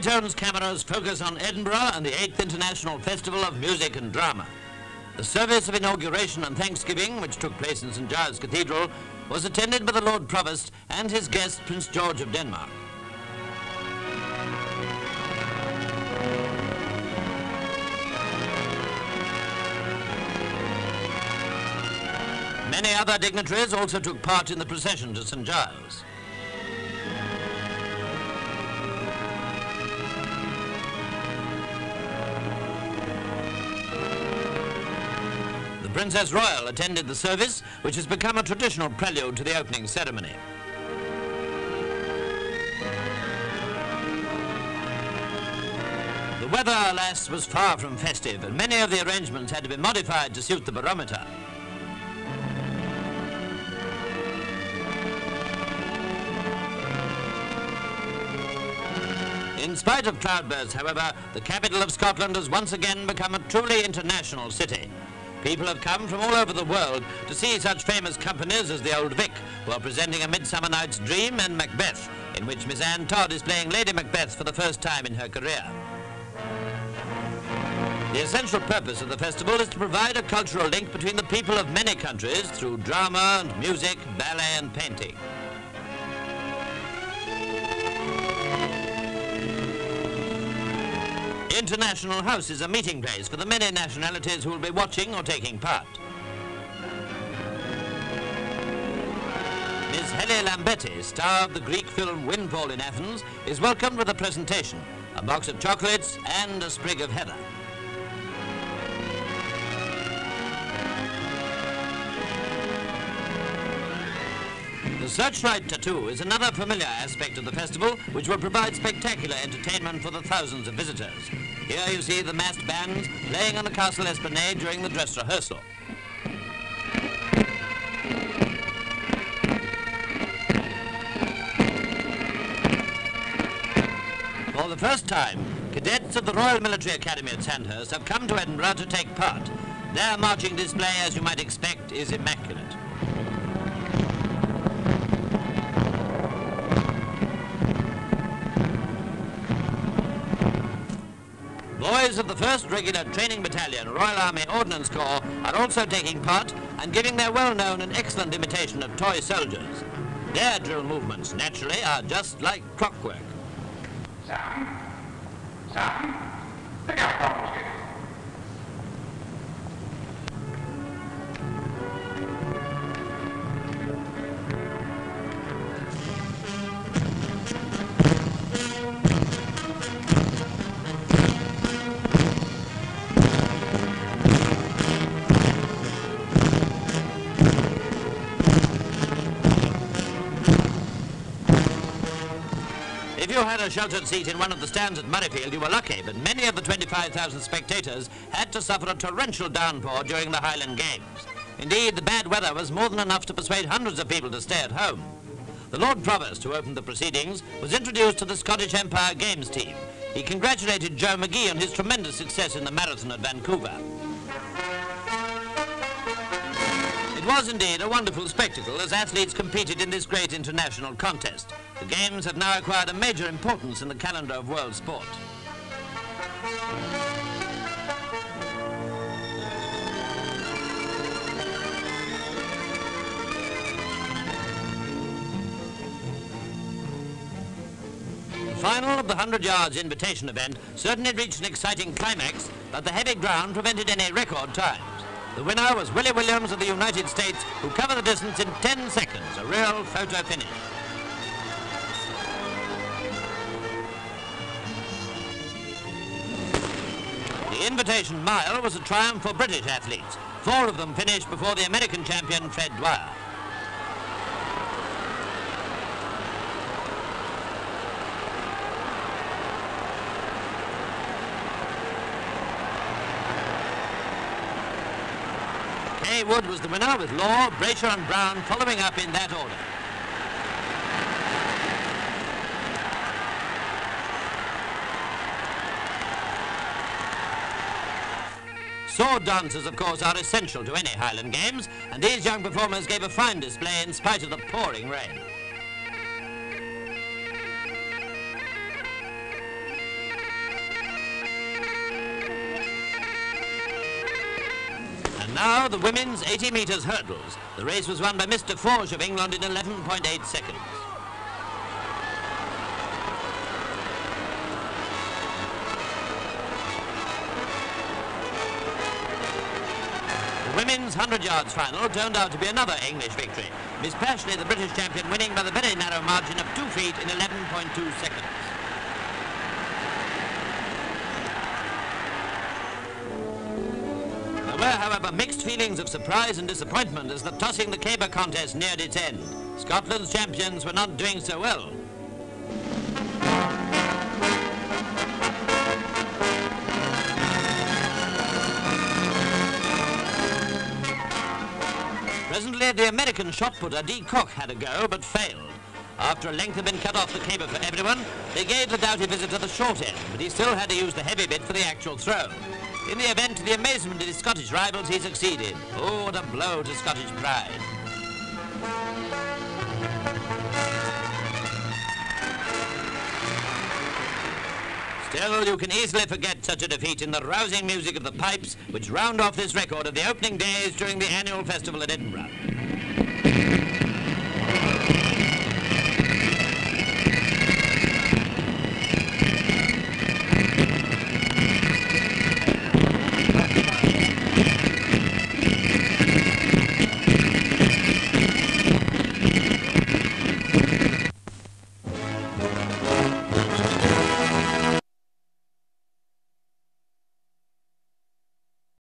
Movietone's cameras focus on Edinburgh and the 8th International Festival of Music and Drama. The service of inauguration and Thanksgiving, which took place in St. Giles Cathedral, was attended by the Lord Provost and his guest, Prince George of Denmark. Many other dignitaries also took part in the procession to St. Giles. The Princess Royal attended the service, which has become a traditional prelude to the opening ceremony. The weather, alas, was far from festive, and many of the arrangements had to be modified to suit the barometer. In spite of cloudbursts, however, the capital of Scotland has once again become a truly international city. People have come from all over the world to see such famous companies as the Old Vic, who are presenting A Midsummer Night's Dream, and Macbeth, in which Miss Anne Todd is playing Lady Macbeth for the first time in her career. The essential purpose of the festival is to provide a cultural link between the people of many countries through drama and music, ballet and painting. International House is a meeting place for the many nationalities who will be watching or taking part. Miss Helle Lambetti, star of the Greek film Windfall in Athens, is welcomed with a presentation, a box of chocolates and a sprig of heather. The Searchlight Tattoo is another familiar aspect of the festival, which will provide spectacular entertainment for the thousands of visitors. Here you see the massed bands playing on the castle esplanade during the dress rehearsal. For the first time, cadets of the Royal Military Academy at Sandhurst have come to Edinburgh to take part. Their marching display, as you might expect, is immaculate. Boys of the 1st Regular Training Battalion, Royal Army Ordnance Corps, are also taking part and giving their well-known and excellent imitation of toy soldiers. Their drill movements, naturally, are just like clockwork. Pick out problems. If you had a sheltered seat in one of the stands at Murrayfield, you were lucky, but many of the 25,000 spectators had to suffer a torrential downpour during the Highland Games. Indeed, the bad weather was more than enough to persuade hundreds of people to stay at home. The Lord Provost, who opened the proceedings, was introduced to the Scottish Empire Games team. He congratulated Joe McGhee on his tremendous success in the marathon at Vancouver. It was indeed a wonderful spectacle as athletes competed in this great international contest. The Games have now acquired a major importance in the calendar of world sport. The final of the 100 yards invitation event certainly reached an exciting climax, but the heavy ground prevented any record times. The winner was Willie Williams of the United States, who covered the distance in 10 seconds, a real photo finish. The invitation mile was a triumph for British athletes. 4 of them finished before the American champion, Fred Dwyer. Wood was the winner, with Law, Brasher and Brown following up in that order. Sword dances, of course, are essential to any Highland Games, and these young performers gave a fine display in spite of the pouring rain. And now the women's 80 metres hurdles. The race was won by Miss Desforges of England in 11.8 seconds. The women's 100 yards final turned out to be another English victory. Miss Pashley, the British champion, winning by the very narrow margin of 2 feet in 11.2 seconds. There were, however, mixed feelings of surprise and disappointment as the tossing the caber contest neared its end. Scotland's champions were not doing so well. Presently, the American shot putter Koch had a go, but failed. After a length had been cut off the caber for everyone, they gave the doughty visitor the short end, but he still had to use the heavy bit for the actual throw. In the event, to the amazement of his Scottish rivals, he succeeded. Oh, what a blow to Scottish pride. Still, you can easily forget such a defeat in the rousing music of the pipes, which round off this record of the opening days during the annual festival at Edinburgh.